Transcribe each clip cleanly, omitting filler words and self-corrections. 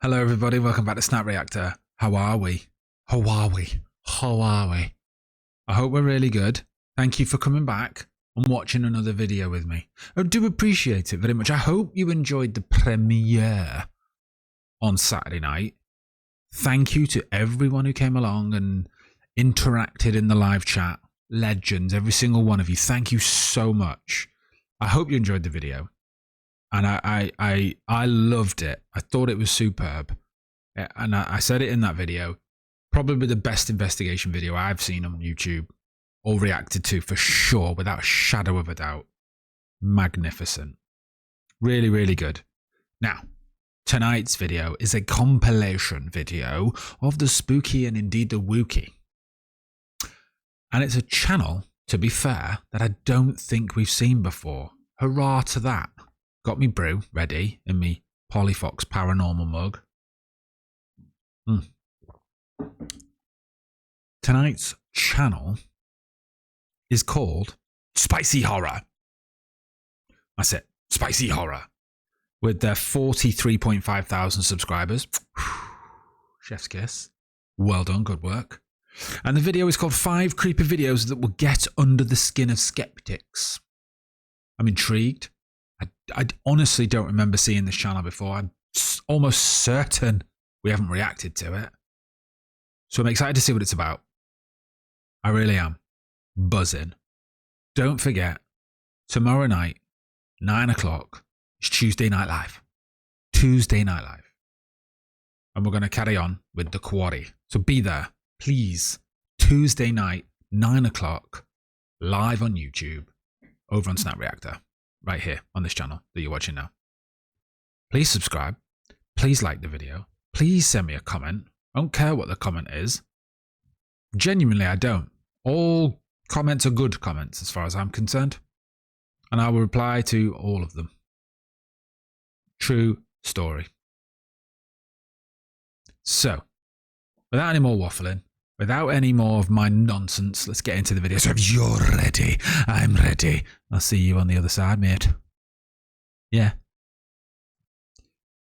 Hello everybody, welcome back to SnapReactor. How are we? How are we? How are we? I hope we're really good. Thank you for coming back and watching another video with me. I do appreciate it very much. I hope you enjoyed the premiere on Saturday night. Thank you to everyone who came along and interacted in the live chat. Legends, every single one of you. Thank you so much. I hope you enjoyed the video. And I loved it. I thought it was superb. And I said it in that video. Probably the best investigation video I've seen on YouTube or reacted to for sure, without a shadow of a doubt. Magnificent. Really, really good. Now, tonight's video is a compilation video of the spooky and indeed the wookie. And it's a channel, to be fair, that I don't think we've seen before. Hurrah to that. Got me brew ready in me Polyfox paranormal mug. Tonight's channel is called Spicy Horror. That's it, Spicy Horror. With their 43.5 thousand subscribers. Chef's kiss. Well done, good work. And the video is called 5 Creepy Videos That Will Get Under the Skin of Skeptics. I'm intrigued. I honestly don't remember seeing this channel before. I'm almost certain we haven't reacted to it. So I'm excited to see what it's about. I really am. Buzzing. Don't forget, tomorrow night, 9 o'clock, is Tuesday Night Live. Tuesday Night Live. And we're going to carry on with The Quarry. So be there, please. Tuesday night, 9 o'clock, live on YouTube, over on SnapReactor. Right here on this channel that you're watching now. Please subscribe. Please like the video. Please send me a comment. I don't care what the comment is. Genuinely, I don't. All comments are good comments as far as I'm concerned. And I will reply to all of them. True story. So, without any more waffling, without any more of my nonsense, let's get into the video. So if you're ready, I'm ready. I'll see you on the other side, mate. Yeah.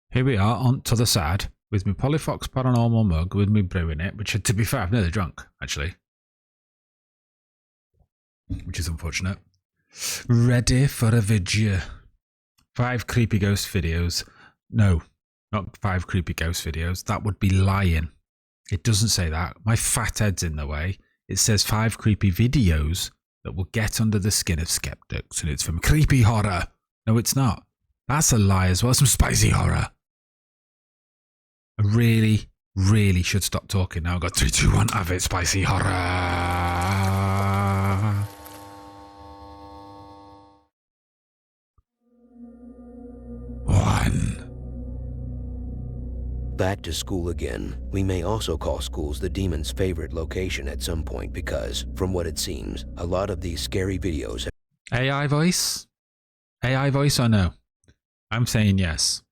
Here we are on to the side with my Polyfox paranormal mug with me brew in it, which, to be fair, I've nearly drunk, actually. Which is unfortunate. Ready for a video. 5 creepy ghost videos. No, not 5 creepy ghost videos. That would be lying. It doesn't say that. My fat head's in the way. It says 5 creepy videos that will get under the skin of skeptics. And it's from creepy horror. No, it's not. That's a lie as well. Some spicy horror. I really, really should stop talking now. I've got 3, 2, 1. Have it. Spicy horror. Back to school again. We may also call schools the demon's favorite location at some point because, from what it seems, a lot of these scary videos have AI voice? AI voice or no? I'm saying yes.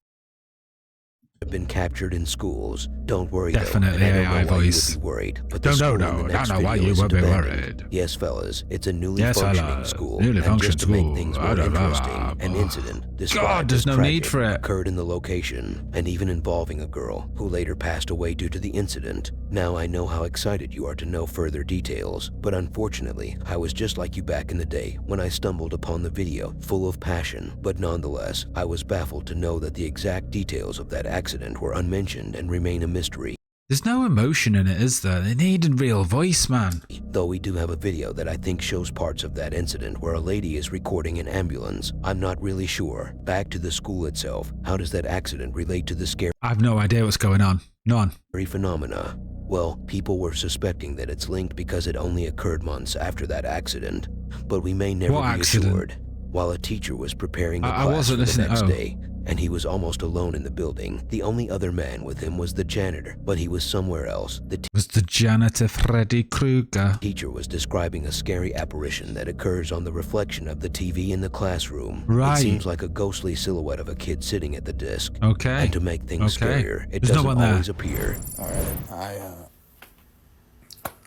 been captured in schools. Don't worry, Definitely though. And I don't AI know why you voice. would be worried, but the No, school no, in the no, next no, why video you is would be abandoned. worried. Yes, fellas, it's a newly Yes, functioning fella. school. Newly And just functioning to make school. things I more don't know. interesting, an incident described God, there's as no tragic need for it. occurred in the location, and even involving a girl who later passed away due to the incident. Now I know how excited you are to know further details, but unfortunately, I was just like you back in the day when I stumbled upon the video, full of passion. But nonetheless, I was baffled to know that the exact details of that accident were unmentioned and remain a mystery. There's no emotion in it, is there? They need a real voice, man. Though we do have a video that I think shows parts of that incident where a lady is recording an ambulance, I'm not really sure. Back to the school itself, how does that accident relate to the scary I have no idea what's going on. None. phenomena? Well, people were suspecting that it's linked because it only occurred months after that accident, but we may never What be accident? assured. While a teacher was preparing the I class wasn't for the listening. next Oh. day, and he was almost alone in the building. The only other man with him was the janitor, but he was somewhere else. The Was the janitor Freddy Krueger? teacher was describing a scary apparition that occurs on the reflection of the TV in the classroom. Right. It seems like a ghostly silhouette of a kid sitting at the desk. Okay. And to make things Okay. scarier, it There's no doesn't one there. always appear. All right,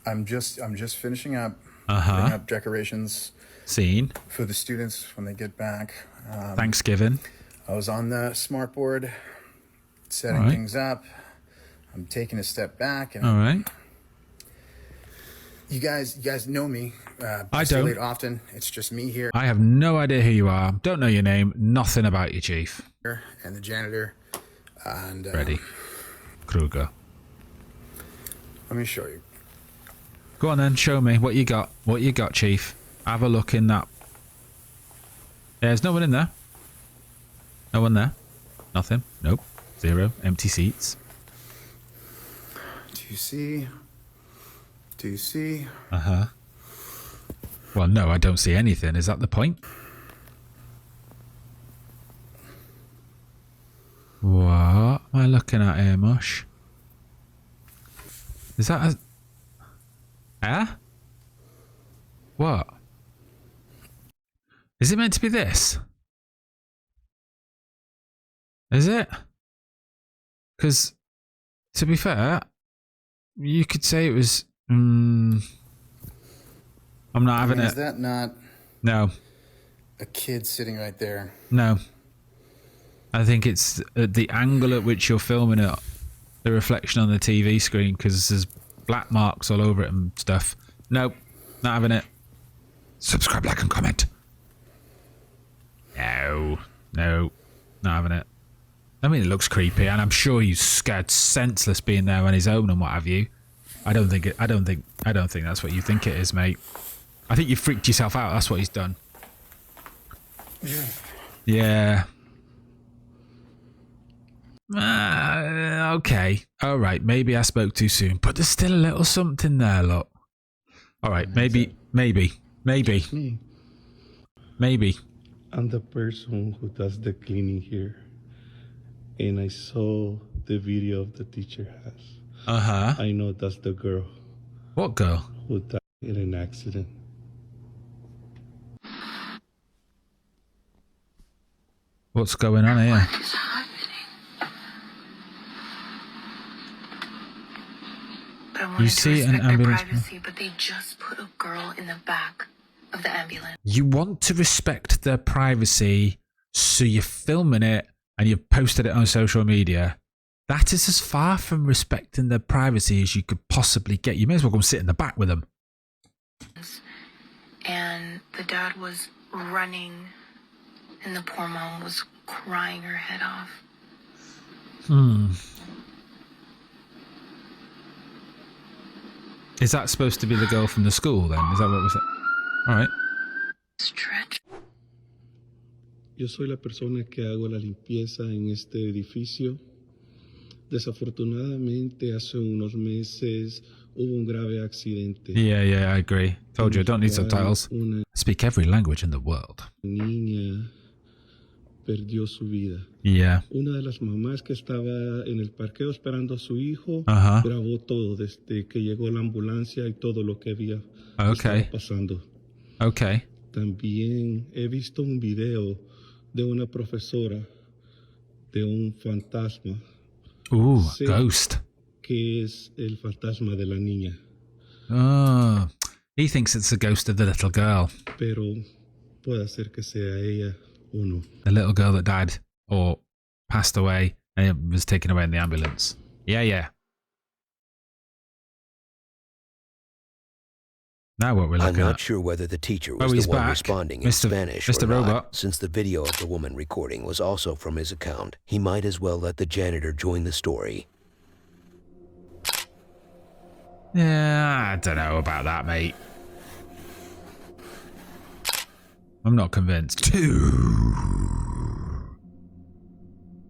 I'm just finishing up, Uh-huh. putting up decorations Scene. for the students when they get back. Thanksgiving. I was on the smart board setting things up. I'm taking a step back. And All right. You guys know me. I stay don't. late often. It's just me here. I have no idea who you are. Don't know your name. Nothing about you, Chief. And the janitor. And Freddy Krueger. let me show you. Go on then. Show me what you got. What you got, Chief. Have a look in that. There's no one in there. No one there. Nothing. Nope. Zero. Empty seats. Do you see? Do you see? Uh-huh. Well, no, I don't see anything. Is that the point? What am I looking at here, Mush? Is that a... Eh? What? Is it meant to be this? Is it? Because, to be fair, you could say it was... I'm not having it. Is that not No. a kid sitting right there? No. I think it's the angle at which you're filming it, the reflection on the TV screen, because there's black marks all over it and stuff. Nope. Not having it. Subscribe, like, and comment. No. No. Not having it. I mean, it looks creepy, and I'm sure he's scared senseless being there on his own and what have you. I don't think that's what you think it is, mate. I think you freaked yourself out. That's what he's done. Yeah. Okay. All right. Maybe I spoke too soon, but there's still a little something there. Look. All right. Maybe. I'm the person who does the cleaning here, and I saw the video of the teacher has. Uh-huh. I know that's the girl What girl? who died in an accident. What's going on here? What is happening? I wanted You see to an respect their ambulance- privacy, but they just put a girl in the back of the ambulance. You want to respect their privacy, so you're filming it and you've posted it on social media. That is as far from respecting their privacy as you could possibly get. You may as well go and sit in the back with them. And the dad was running, and the poor mom was crying her head off. Is that supposed to be the girl from the school then? Is that what was it? All right. Stretch. Yo soy la persona que hago la limpieza en este edificio. Desafortunadamente, hace unos meses hubo un grave accidente. Yeah, I agree. Told you, I don't need subtitles. Una I speak every language in the world. niña perdió su vida. Yeah. Una de las mamás que estaba en el parqueo esperando a su hijo Ajá. grabó todo desde que llegó la ambulancia y todo lo que había Okay. estaba pasando. Okay. También he visto un video de una profesora de un fantasma Ooh, Sí. ghost. que es el fantasma de la niña, Oh, he thinks it's the ghost of the little girl. pero puede ser que sea ella o no. The little girl that died or passed away and was taken away in the ambulance. Yeah. Now what we're I'm looking not at. sure whether the teacher Oh, was he's the one back. responding in Mr. Spanish Mr. or not, Robot. since the video of the woman recording was also from his account. He might as well let the janitor join the story. Yeah, I don't know about that, mate. I'm not convinced.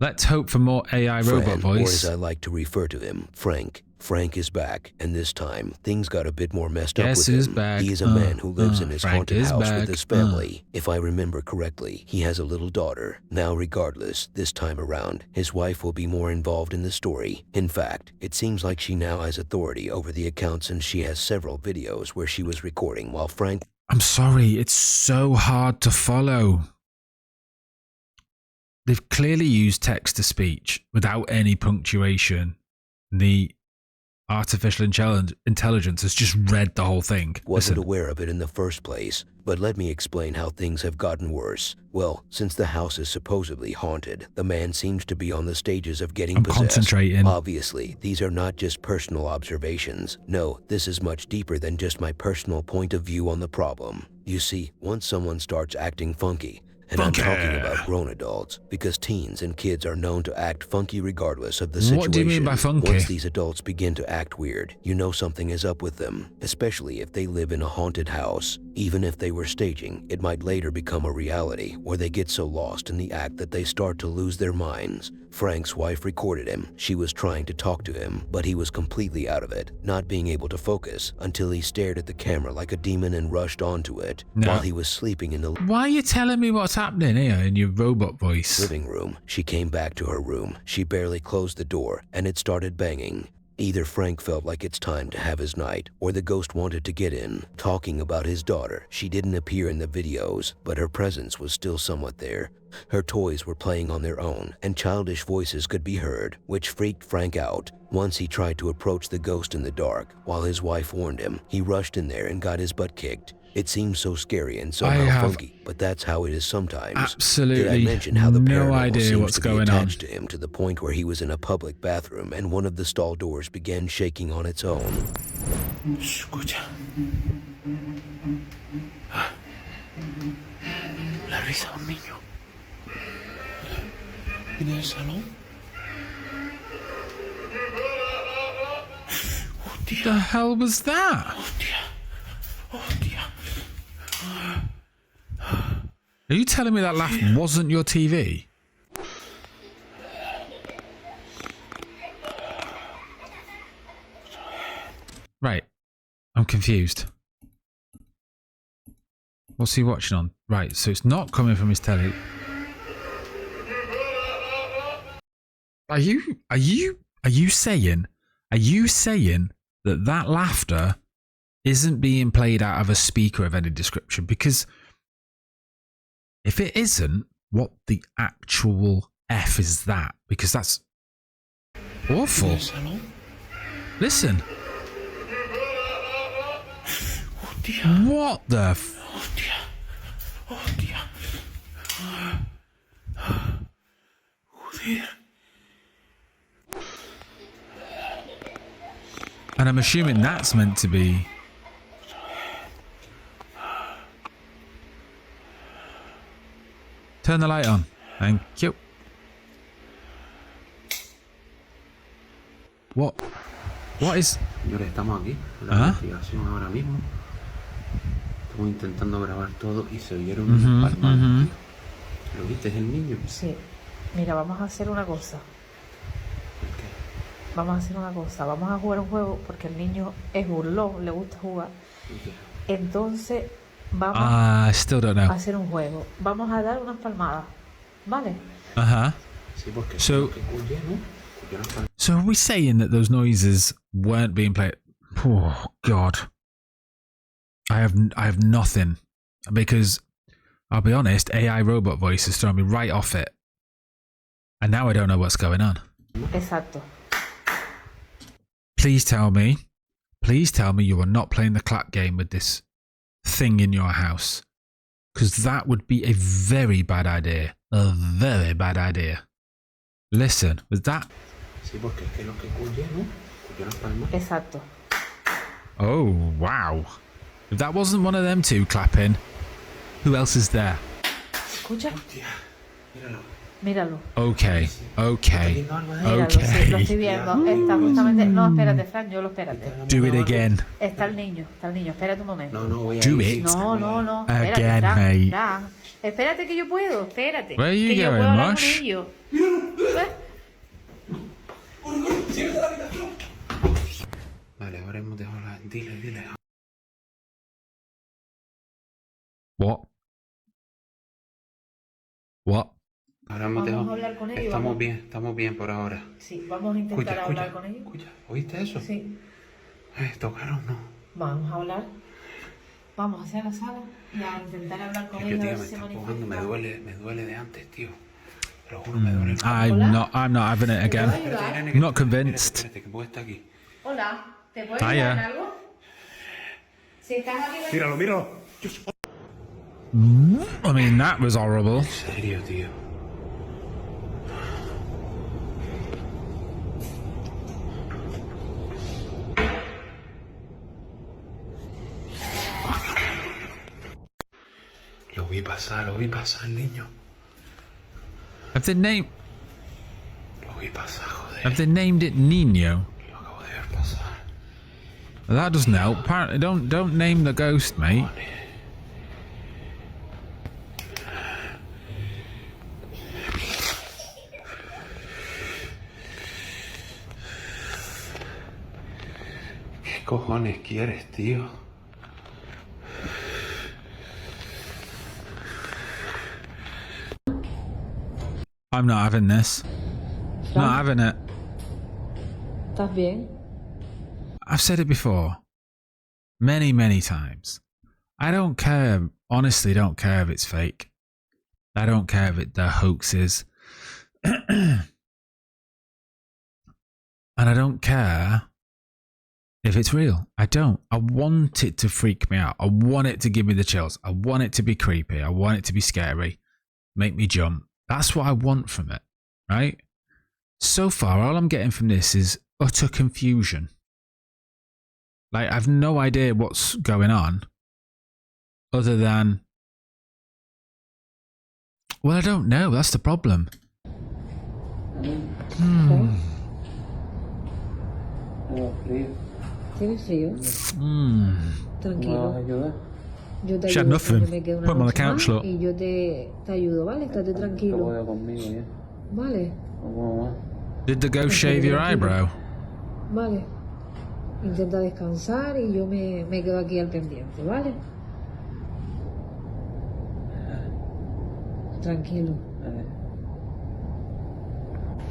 Let's hope for more AI robot Fran, or voice. as I like to refer to him, Frank. Frank is back, and this time, things got a bit more messed up Guess with who's him. back? He is a man who lives in his Frank haunted is house back. with his family. If I remember correctly, he has a little daughter. Now, regardless, this time around, his wife will be more involved in the story. In fact, it seems like she now has authority over the account, since she has several videos where she was recording while Frank... I'm sorry, it's so hard to follow. They've clearly used text to speech without any punctuation. artificial intelligence has just read the whole thing. Wasn't Listen. aware of it in the first place, but let me explain how things have gotten worse. Well, since the house is supposedly haunted, the man seems to be on the stages of getting I'm possessed. concentrating. Obviously, these are not just personal observations. No, this is much deeper than just my personal point of view on the problem. You see, once someone starts acting funky, and Funky. I'm talking about grown adults, because teens and kids are known to act funky regardless of the situation. What do you mean by funky? Once these adults begin to act weird, you know something is up with them, especially if they live in a haunted house. Even if they were staging, it might later become a reality where they get so lost in the act that they start to lose their minds. Frank's wife recorded him. She was trying to talk to him, but he was completely out of it, not being able to focus until he stared at the camera like a demon and rushed onto it while he was sleeping in the Why are you telling me what's happening here in your robot voice? living room. She came back to her room. She barely closed the door, and it started banging. Either Frank felt like it's time to have his night, or the ghost wanted to get in. Talking about his daughter, she didn't appear in the videos, but her presence was still somewhat there. Her toys were playing on their own, and childish voices could be heard, which freaked Frank out. Once he tried to approach the ghost in the dark, while his wife warned him. He rushed in there and got his butt kicked. It seems so scary and somehow funky, but that's how it is sometimes. Absolutely Did I mention how the no paranormal idea seems what's to be going on. attached to him to the point where he was in a public bathroom and one of the stall doors began shaking on its own? Escucha. La risa de un niño. ¿Viene del salón? What the hell was that? Are you telling me that laugh wasn't your TV? Right. I'm confused. What's he watching on? Right, so it's not coming from his telly. Are you saying that laughter isn't being played out of a speaker of any description? Because if it isn't, what the actual F is that? Because that's awful. Listen. What the f... And I'm assuming that's meant to be... Turn the light on. Thank you. What is... Señores, estamos aquí en la investigación ahora mismo. Estamos intentando grabar todo y se oyeron unas palmadas. ¿Lo viste, es el niño? Sí. Mira, vamos a hacer una cosa. ¿Qué? Vamos a hacer una cosa. Vamos a jugar un juego porque el niño es burlón, le gusta jugar. Entonces, vamos I still don't know. a hacer un juego. Vamos a dar unas palmadas. ¿Vale? Sí, porque So- escuché, ¿no? Escuché unas palmadas. So are we saying that those noises weren't being played? Oh God, I have nothing, because I'll be honest, AI robot voice is throwing me right off it, and now I don't know what's going on. Exacto. Please tell me you are not playing the clap game with this thing in your house, because that would be a very bad idea. A very bad idea. Listen, was that? Sí, porque es que lo que escuché, ¿no? Escuché unas palmadas. Exacto. Oh, wow. If that wasn't one of them two clapping, who else is there? ¿Escucha? Hostia, míralo. Míralo. Okay. Míralo, sí, lo estoy viendo. Está justamente... No, espérate, Frank, yo lo espérate. Do it again. Está el niño, espérate un momento. No, voy a Do ir. it. No, espérate, Again, Frank, mate. Frank. Espérate que yo puedo, espérate. Where are you que yo going, puedo hablar Mosh? con ellos. Vale, ahora hemos dejado la... Dile. What? Ahora hemos Vamos dejado... a hablar con ellos. Estamos bien por ahora. Sí, vamos a intentar hablar con ellos. Escucha, ¿oíste eso? Sí, Tocaron, ¿no? vamos a hablar. Vamos hacia la sala y a intentar hablar con Es que, ellos. a tío, ver me si se está empujando, me manifiestan. duele de antes, tío. Te lo juro, me duele. I'm not having it again. I'm not convinced. Espérate, que puede estar aquí. Hola, ¿te puedo Hiya. ayudar en algo? Si estás aquí... Míralo, míralo. I mean, that was horrible. En serio, tío. Lo vi pasar, niño. Have they named? Lo vi pasar, joder. Have they named it Nino? Lo acabo de ver pasar. That doesn't help. Apparently, don't name the ghost, mate. ¿Qué cojones quieres, tío? I'm not having this. Not having it. ¿Estás bien? I've said it before. Many, many times. I don't care. Honestly, don't care if it's fake. I don't care if they're hoaxes. And I don't care if it's real. I don't. I want it to freak me out. I want it to give me the chills. I want it to be creepy. I want it to be scary. Make me jump. That's what I want from it, right? So far, all I'm getting from this is utter confusion. Like, I've no idea what's going on other than, well, I don't know. That's the problem. ¿Tienes frío? Tranquilo. Yo te She had ayudo. nothing. Yo me quedo una Put 'em on the noche couch, más look. y yo te ayudo, ¿vale? Estate tranquilo. Vale, Did the ghost shave your eyebrow? vale. Intenta descansar y yo me quedo aquí al pendiente, ¿vale? Tranquilo.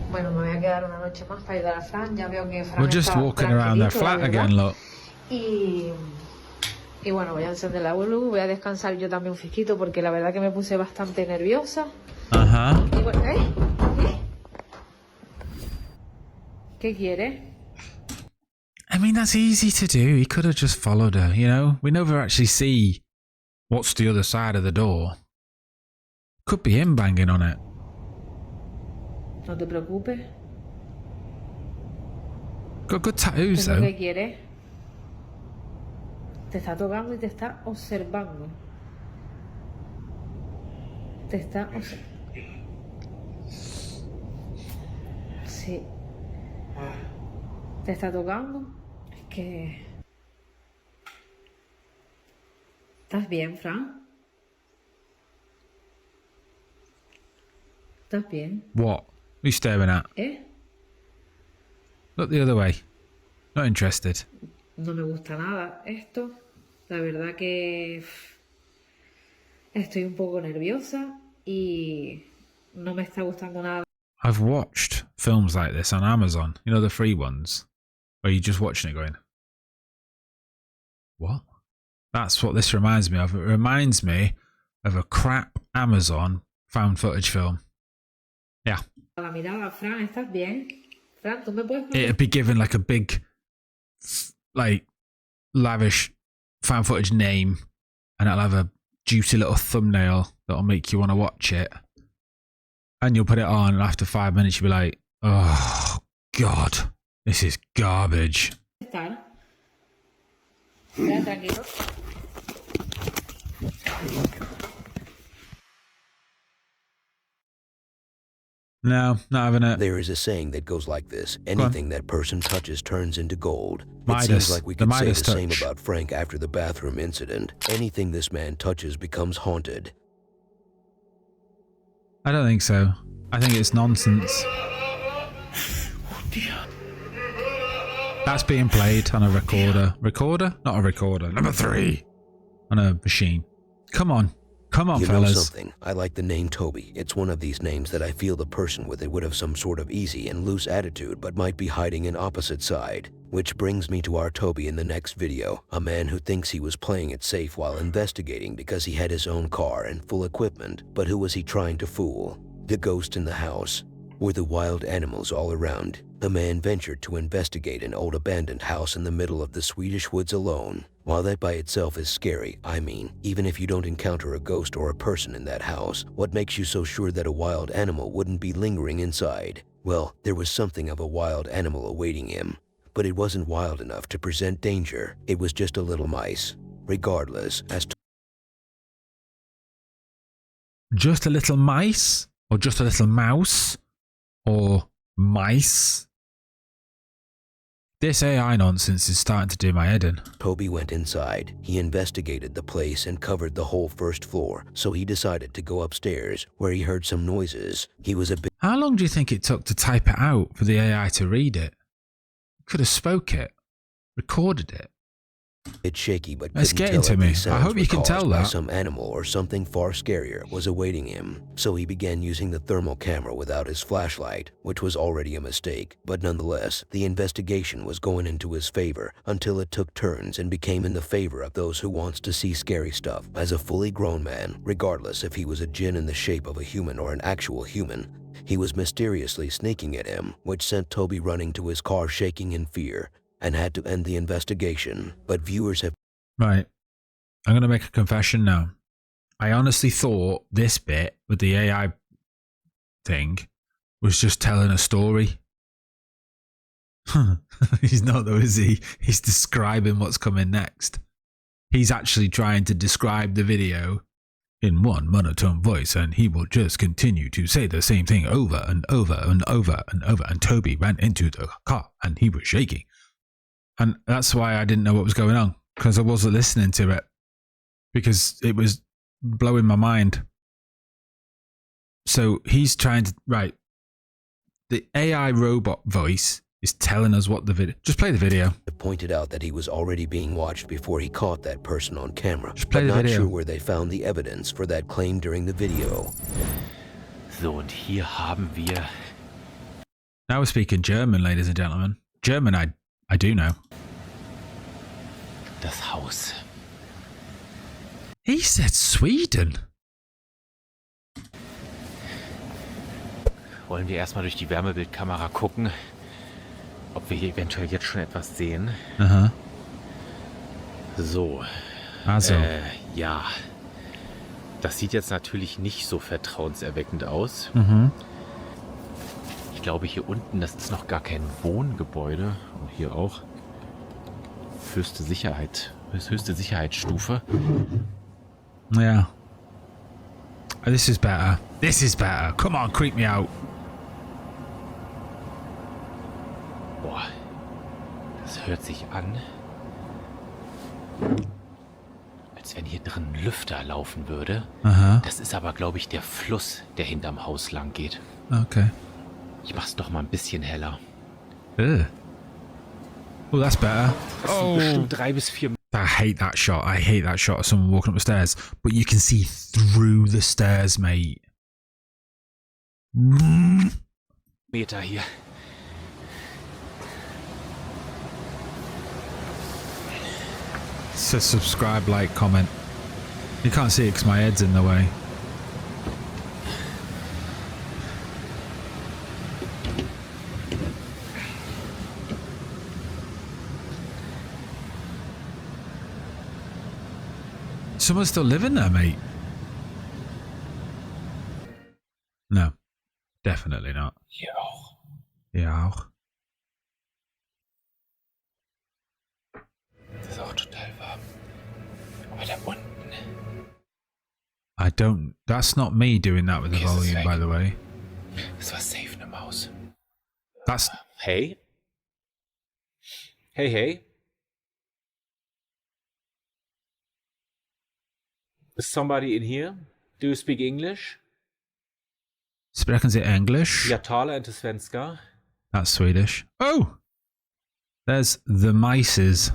Bueno, me voy a quedar una noche más para ayudar a Fran. Ya veo que Fran We're just está walking around their tranquilito, flat la verdad. again, look. Y bueno, voy a encender la luz, voy a descansar yo también un fisquito porque la verdad que me puse bastante nerviosa. Uh-huh. Y bueno, ¿Qué quiere? I mean, that's easy to do. He could have just followed her, you know? We never actually see what's the other side of the door. Could be him banging on it. No te preocupes. Got good tattoos, ¿Qué es lo que though. quiere? Te está tocando y te está observando. Te está observando. Sí. ¿Te está tocando? Es que... ¿Estás bien, Fran? ¿Estás bien? What? Who you staring at? Look the other way. Not interested. No me gusta nada esto. La verdad que estoy un poco nerviosa y no me está gustando nada. I've watched films like this on Amazon. You know, the free ones? Where you're just watching it going, what? That's what this reminds me of. It reminds me of a crap Amazon found footage film. Yeah. La mirada, Fran, ¿estás bien? Fran, ¿tú me puedes It'd be given like a big, like, lavish found footage name, and it'll have a juicy little thumbnail that'll make you want to watch it. And you'll put it on, and after 5 minutes, you'll be like, oh, God, this is garbage. estar? Queda tranquilo. No, not having it. There is a saying that goes like this: anything that person touches turns into gold. It Midas. seems like we The could say Midas the same touch. about Frank after the bathroom incident. Anything this man touches becomes haunted. I don't think so. I think it's nonsense. That's being played on a recorder. Recorder? Not a recorder. Number 3. On a machine. Come on. Come on, You know fellas. something? I like the name Toby. It's one of these names that I feel the person with it would have some sort of easy and loose attitude, but might be hiding an opposite side. Which brings me to our Toby in the next video, a man who thinks he was playing it safe while investigating because he had his own car and full equipment, but who was he trying to fool? The ghost in the house? Were the wild animals all around? The man ventured to investigate an old abandoned house in the middle of the Swedish woods alone. While that by itself is scary, I mean, even if you don't encounter a ghost or a person in that house, what makes you so sure that a wild animal wouldn't be lingering inside? Well, there was something of a wild animal awaiting him. But it wasn't wild enough to present danger. It was just a little mice. Regardless, as to Just a little mice? Or just a little mouse? Or mice? This AI nonsense is starting to do my head in. Toby went inside. He investigated the place and covered the whole first floor, so he decided to go upstairs, where he heard some noises. He was a bit... How long do you think it took to type it out for the AI to read it? Could have spoke it, recorded it. shaky, but it's couldn't getting tell to if me. these I sounds hope you were can caused tell by that. some animal or something far scarier was awaiting him. So he began using the thermal camera without his flashlight, which was already a mistake. But nonetheless, the investigation was going into his favor until it took turns and became in the favor of those who wants to see scary stuff. As a fully grown man, regardless if he was a djinn in the shape of a human or an actual human, he was mysteriously sneaking at him, which sent Toby running to his car shaking in fear, and had to end the investigation. But viewers have... Right. I'm going to make a confession now. I honestly thought this bit with the AI thing was just telling a story. He's not though, is he? He's describing what's coming next. He's actually trying to describe the video in one monotone voice, and he will just continue to say the same thing over and over and over and over. And Toby ran into the car and he was shaking. And that's why I didn't know what was going on, because I wasn't listening to it, because it was blowing my mind. So he's trying to, right, the AI robot voice is telling us what the video, just play the video. Pointed out that he was already being watched before he caught that person on camera, Just play but the not video. sure where they found the evidence for that claim during the video. So, und hier haben wir... Now we're speaking German, ladies and gentlemen. German, I do know. Das Haus. He said Sweden. Wollen wir erstmal durch die Wärmebildkamera gucken, ob wir hier eventuell jetzt schon etwas sehen? Aha. So. Also. Ja. Das sieht jetzt natürlich nicht so vertrauenserweckend aus. Mhm. Ich glaube, hier unten, das ist noch gar kein Wohngebäude. Und hier auch. Höchste Sicherheitsstufe. Yeah. Oh, this is better. This is better. Come on, creep me out. Boah. Das hört sich an, als wenn hier drin ein Lüfter laufen würde. Aha. Das ist aber, glaube ich, der Fluss, der hinterm Haus lang geht. Okay. Ich mach's doch mal ein bisschen heller. Ugh. Oh, that's better. Das sind bestimmt 3 bis 4 I hate that shot. I hate that shot of someone walking up the stairs. But you can see through the stairs, mate. Meter hier. So subscribe, like, comment. You can't see it because my head's in the way. Someone's still living there, mate. No. Definitely not. Hier auch. Ja, auch. Das ist auch total warm. Aber da unten. I don't... That's not me doing that with the Okay, es ist volume, weg. by the way. Das war safe eine Maus. That's... Hey? Hey, hey? Is somebody in here? Do you speak English? Sprechen Sie English? Jag talar inte svenska. That's Swedish. Oh! There's the mices.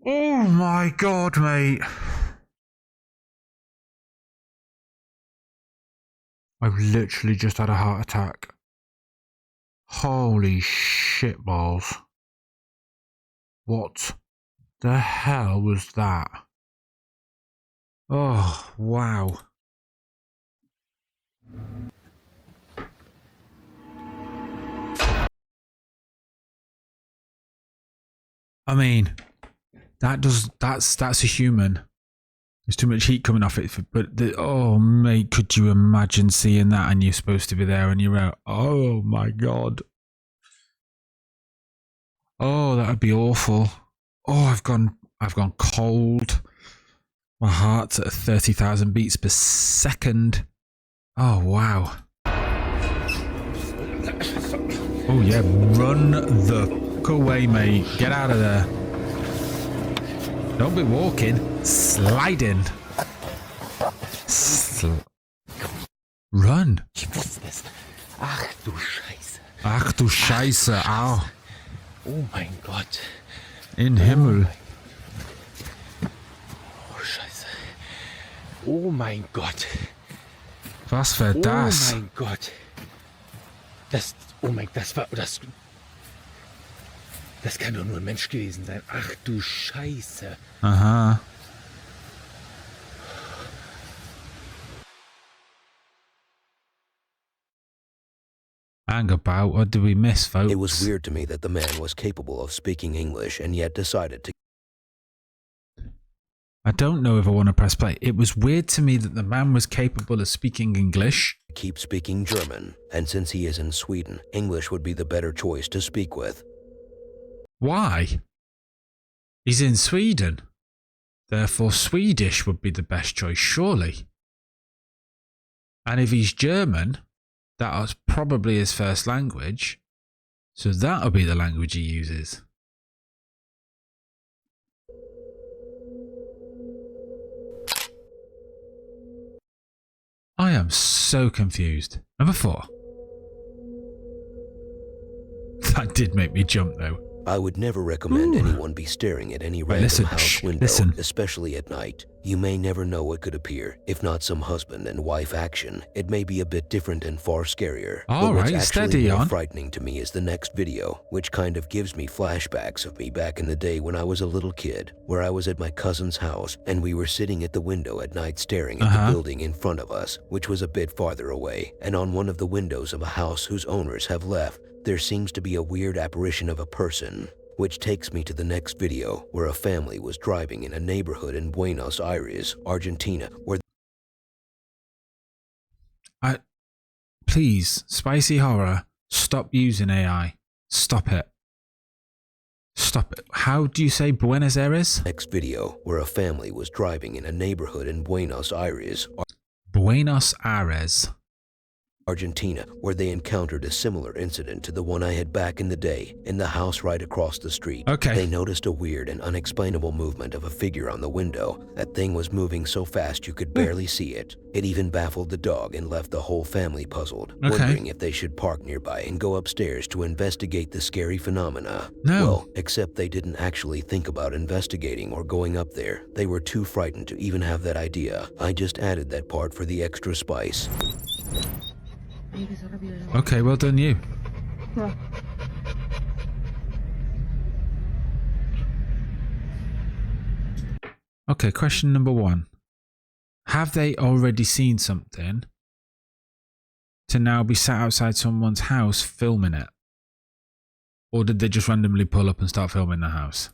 Oh my god, mate. I've literally just had a heart attack. Holy shit balls. What the hell was that? Oh, wow. I mean, that's a human. There's too much heat coming off it, but oh mate, could you imagine seeing that and you're supposed to be there and you're out? Oh my god. Oh, that would be awful. Oh, I've gone cold. My heart's at 30,000 beats per second. Oh wow. Oh yeah, run the fuck away, mate. Get out of there. Don't be walking, sliding. Run. Ach du Scheiße. Ach du Scheiße, au. Oh mein Gott. In Himmel. Oh Scheiße. Oh mein Gott. Was für das? Oh mein Gott. Das kann doch nur ein Mensch gewesen sein. Ach du Scheiße. Aha. Hang about, what did we miss, folks? It was weird to me that the man was capable of speaking English and yet decided to... I don't know if I want to press play. It was weird to me that the man was capable of speaking English. keep speaking German, and since he is in Sweden, English would be the better choice to speak with. Why? He's in Sweden. Therefore, Swedish would be the best choice, surely. And if he's German, that was probably his first language. So that'll be the language he uses. I am so confused. Number 4. That did make me jump though. I would never recommend anyone be staring at any random listen, house window, listen. especially at night. You may never know what could appear. If not some husband and wife action, it may be a bit different and far scarier. All but what's right, actually steady more on. frightening to me is the next video, which kind of gives me flashbacks of me back in the day when I was a little kid, where I was at my cousin's house and we were sitting at the window at night staring at the building in front of us, which was a bit farther away, and on one of the windows of a house whose owners have left, there seems to be a weird apparition of a person. Which takes me to the next video, where a family was driving in a neighborhood in Buenos Aires, Argentina, where... Please, Spicy Horror, stop using AI. Stop it. Stop it. How do you say Buenos Aires? Next video, where a family was driving in a neighborhood in Buenos Aires, Buenos Aires. Argentina, where they encountered a similar incident to the one I had back in the day in the house right across the street. Okay. They noticed a weird and unexplainable movement of a figure on the window. That thing was moving so fast you could barely see it. It even baffled the dog and left the whole family puzzled, wondering if they should park nearby and go upstairs to investigate the scary phenomena. No. Well, except they didn't actually think about investigating or going up there. They were too frightened to even have that idea. I just added that part for the extra spice. Okay, well done you. Okay, question number 1. Have they already seen something to now be sat outside someone's house filming it? Or did they just randomly pull up and start filming the house?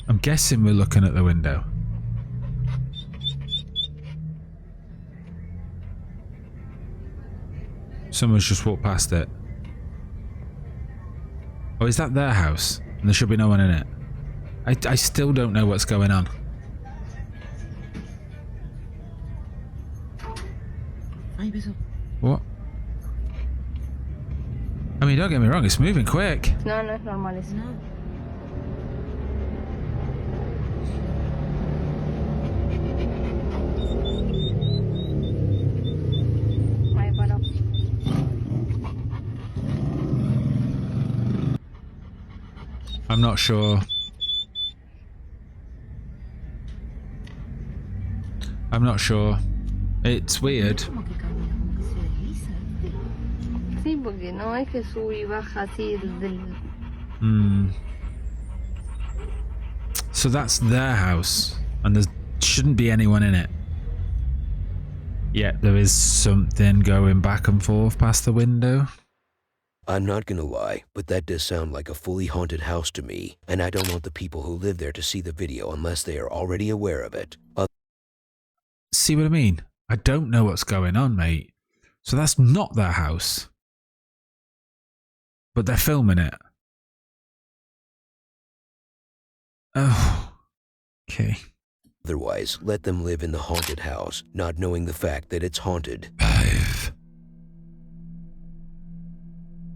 I'm guessing we're looking at the window. Someone's just walked past it. Oh, is that their house? And there should be no one in it. I still don't know what's going on. What? I mean, don't get me wrong, it's moving quick. No, no es normal eso. No. I'm not sure. I'm not sure. It's weird. Sí, porque no es que sube y baja así del So that's their house, and there shouldn't be anyone in it. Yet there is something going back and forth past the window. I'm not gonna lie, but that does sound like a fully haunted house to me, and I don't want the people who live there to see the video unless they are already aware of it. See what I mean? I don't know what's going on, mate. So that's not their house. But they're filming it. Oh, okay. Otherwise, let them live in the haunted house, not knowing the fact that it's haunted. 5.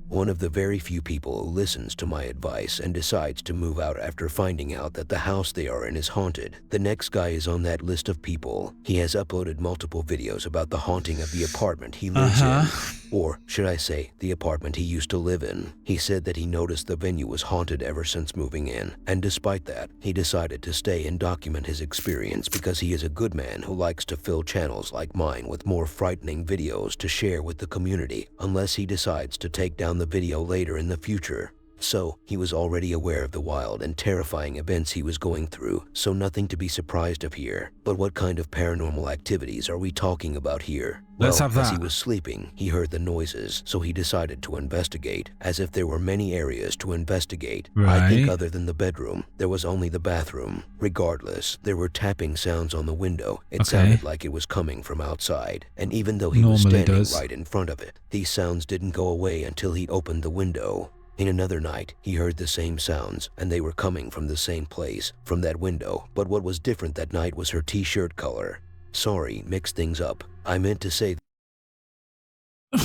One of the very few people who listens to my advice and decides to move out after finding out that the house they are in is haunted. The next guy is on that list of people. He has uploaded multiple videos about the haunting of the apartment he lives in. Or, should I say, the apartment he used to live in. He said that he noticed the venue was haunted ever since moving in, and despite that, he decided to stay and document his experience because he is a good man who likes to fill channels like mine with more frightening videos to share with the community, unless he decides to take down the video later in the future. So, he was already aware of the wild and terrifying events he was going through, so nothing to be surprised of here. But what kind of paranormal activities are we talking about here? Let's have that. As he was sleeping, he heard the noises, so he decided to investigate, as if there were many areas to investigate. I think other than the bedroom, there was only the bathroom. Regardless, there were tapping sounds on the window. It sounded like it was coming from outside, and even though he was standing right in front of it, these sounds didn't go away until he opened the window. In another night, he heard the same sounds, and they were coming from the same place, from that window, but what was different that night was her t-shirt color. Sorry, mixed things up. I meant to say...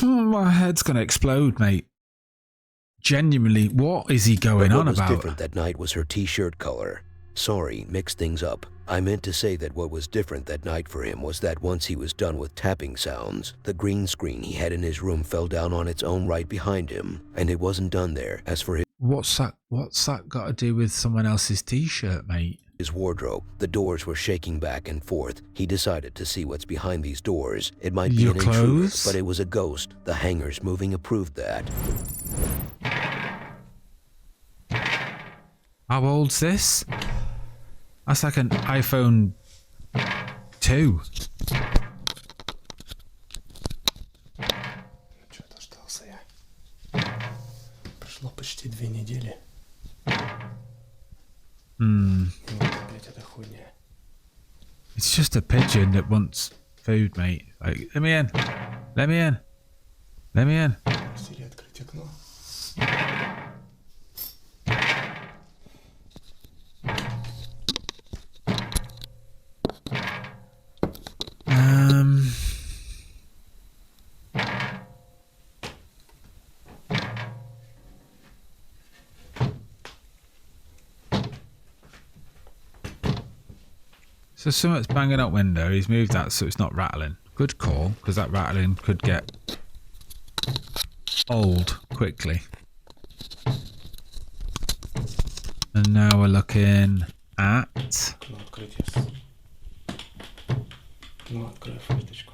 My head's gonna explode, mate. Genuinely, what is he going on about? What was different that night was her t-shirt color. Sorry, mixed things up. I meant to say that what was different that night for him was that once he was done with tapping sounds, the green screen he had in his room fell down on its own right behind him, and it wasn't done there. As for What's that got to do with someone else's t-shirt, mate? his wardrobe, the doors were shaking back and forth. He decided to see what's behind these doors. It might be an intruder, but it was a ghost. The hangers moving approved that. How old's this? That's like an iPhone 2. Чё дождался я? Прошло почти 2 недели. И вот опять эта хуйня. It's just a pigeon that wants food, mate. Like, let me in. Let me in. Let me in. Просили открыть окно. So something's banging up window. He's moved that so it's not rattling. Good call, because that rattling could get old quickly. And now we're looking at... Окно открыть, yes. Окно открою форточку.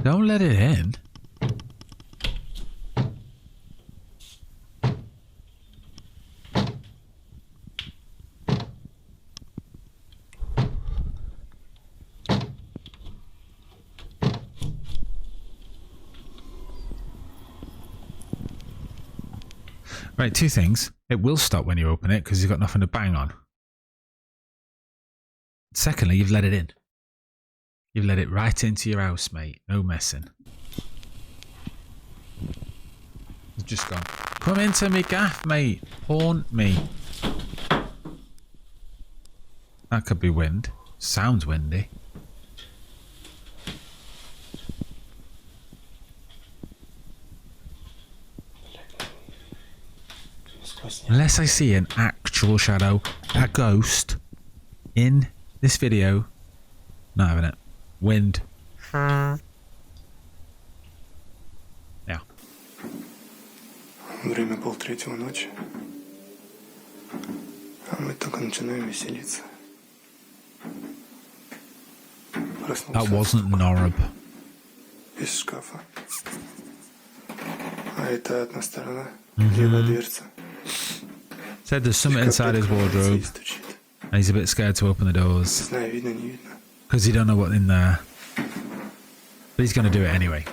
Don't let it in. Right, two things. It will stop when you open it because you've got nothing to bang on. Secondly, you've let it in. You've let it right into your house, mate. No messing. It's just gone. Come into me gaff, mate. Haunt me. That could be wind. Sounds windy. Unless I see an actual shadow, a ghost, in this video, not having it. Wind. Yeah. Время 2:30 ночи. А мы только начинаем веселиться. That wasn't an orb. Из шкафа. А это одна сторона. Левая дверца. Said there's something inside his wardrobe, and he's a bit scared to open the doors Знаю, видно, не видно. because he don't know what's in there. But he's going to do it anyway.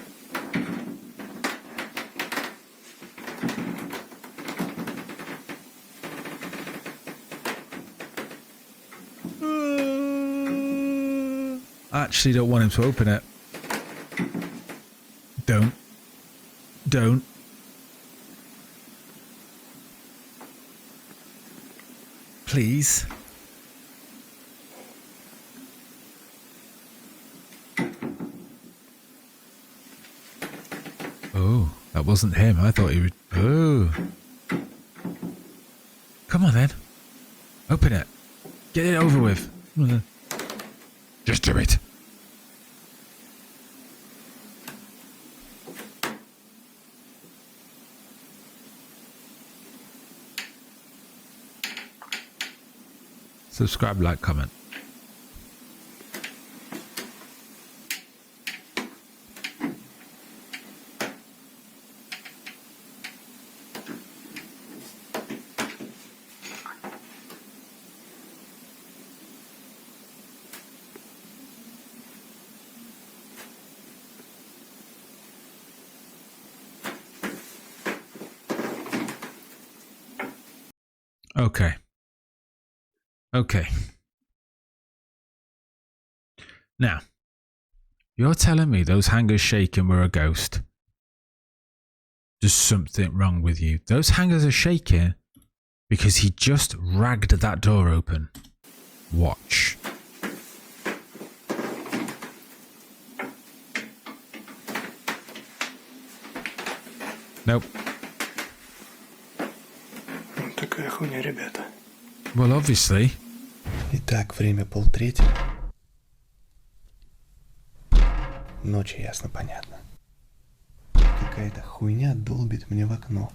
I actually don't want him to open it. Don't. Don't. Please. Oh, that wasn't him. I thought he would. Oh. Come on then. Open it. Get it over with. Just do it. Subscribe, like, comment. Okay. Okay. Now, you're telling me those hangers shaking were a ghost. There's something wrong with you. Those hangers are shaking because he just ragged that door open. Watch. Nope. Такая хуйня, ребята. Well, obviously. Итак, время 2:30. Ночи, ясно, понятно. Какая-то хуйня долбит мне в окно.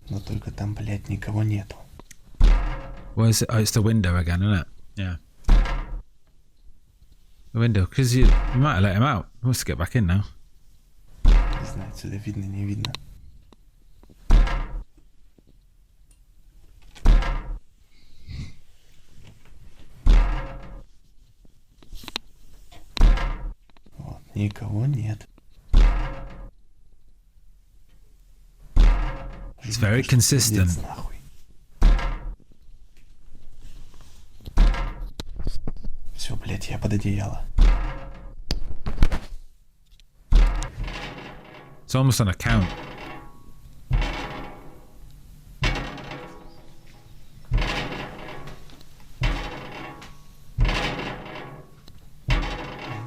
Но только там, блядь, никого нету. What is it? Oh, it's the window again, isn't it? Yeah. The window, because you might have let him out. He wants to get back in now. Не знаю, отсюда видно, не видно. Вот, никого нет. It's very consistent. Нахуй. Все, блядь, я под одеяло. It's almost on a count.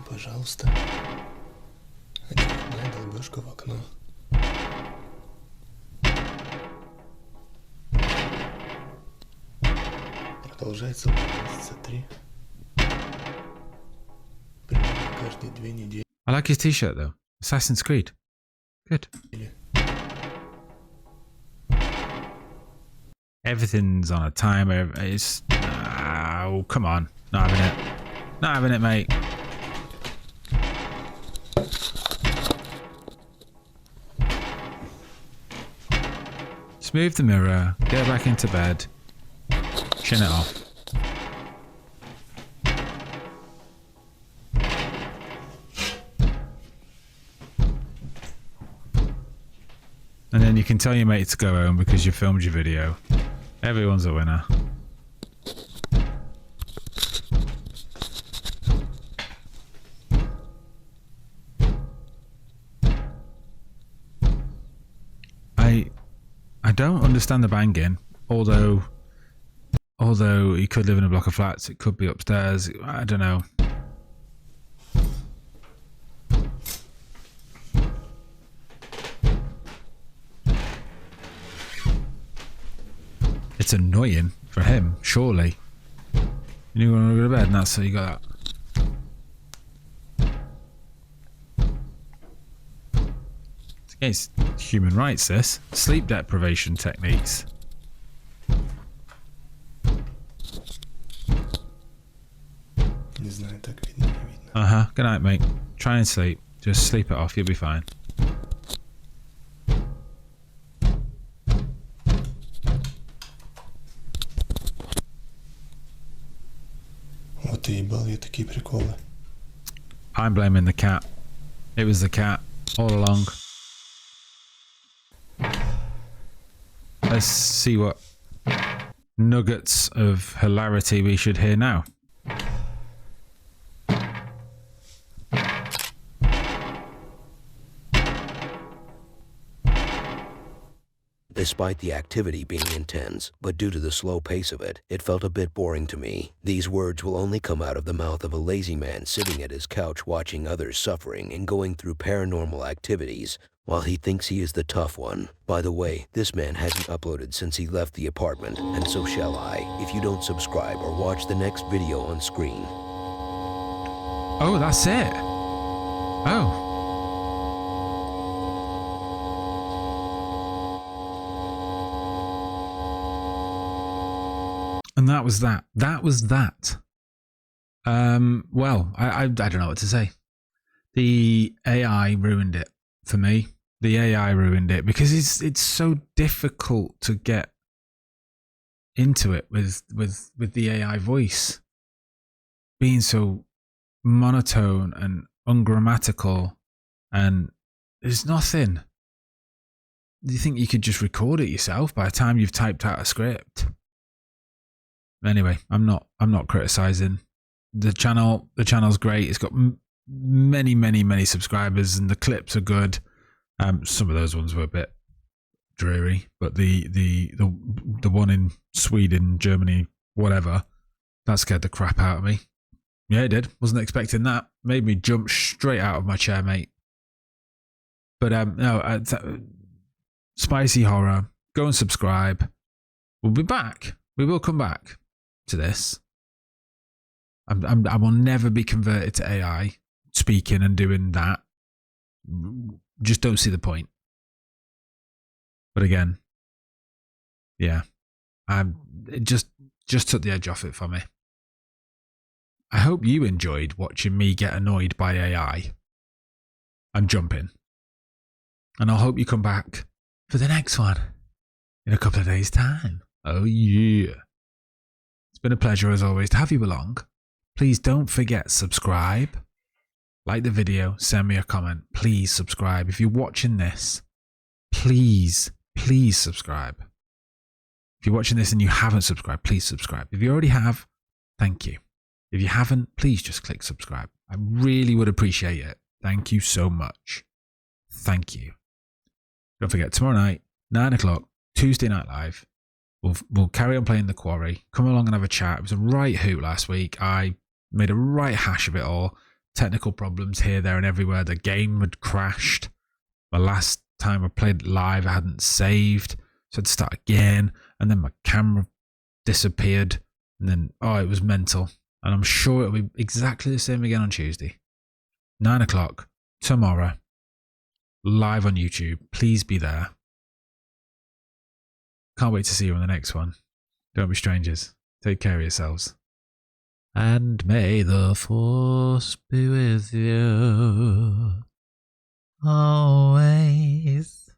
Пожалуйста. Очередная долбежка в окно. Продолжается месяца 3. Примерно каждые 2 недели. I like his t-shirt though. Assassin's Creed. Good. Everything's on a timer. It's oh, come on. Not having it. Not having it, mate. Smooth the mirror. Get back into bed. Chin it off. And then you can tell your mate to go home because you filmed your video. Everyone's a winner. I don't understand the banging, although he could live in a block of flats, it could be upstairs, I don't know. It's annoying for him, surely. You want to go to bed and that's how you got that. It's against human rights, this. Sleep deprivation techniques. Не знаю, так видно, не видно. Uh-huh. Good night, mate. Try and sleep. Just sleep it off, you'll be fine. Вот ты ебал, я такие приколы. I'm blaming the cat. It was the cat all along. Let's see what nuggets of hilarity we should hear now. Despite the activity being intense, but due to the slow pace of it, it felt a bit boring to me. These words will only come out of the mouth of a lazy man sitting at his couch watching others suffering and going through paranormal activities while he thinks he is the tough one. By the way, this man hasn't uploaded since he left the apartment, and so shall I, if you don't subscribe or watch the next video on screen. Oh, that's it. Oh. And that was that. That was that. Well, I don't know what to say. The AI ruined it for me. The AI ruined it because it's so difficult to get into it with the AI voice being so monotone and ungrammatical, and there's nothing. Do you think you could just record it yourself by the time you've typed out a script? Anyway, I'm not criticizing the channel. The channel's great. It's got many subscribers, and the clips are good. Some of those ones were a bit dreary, but the one in Sweden, Germany, whatever, that scared the crap out of me. Yeah, it did. Wasn't expecting that. Made me jump straight out of my chair, mate. But no, spicy horror. Go and subscribe. We'll be back. We will come back to this. I will never be converted to AI speaking and doing that. Just don't see the point. But again, yeah, it just took the edge off it for me. I hope you enjoyed watching me get annoyed by AI and jumping. And I'll hope you come back for the next one in a couple of days' time. Oh yeah. It's been a pleasure as always to have you along. Please don't forget subscribe. Like the video, send me a comment. Please subscribe. If you're watching this, please subscribe. If you're watching this and you haven't subscribed, please subscribe. If you already have, thank you. If you haven't, please just click subscribe. I really would appreciate it. Thank you so much. Thank you. Don't forget, tomorrow night, 9 o'clock, Tuesday Night Live. We'll carry on playing The Quarry. Come along and have a chat. It was a right hoot last week. I made a right hash of it all. Technical problems here, there, and everywhere. The game had crashed. The last time I played live, I hadn't saved. So I had to start again. And then my camera disappeared. And then, it was mental. And I'm sure it'll be exactly the same again on Tuesday. 9 o'clock, tomorrow. Live on YouTube. Please be there. Can't wait to see you on the next one. Don't be strangers. Take care of yourselves. And may the force be with you always.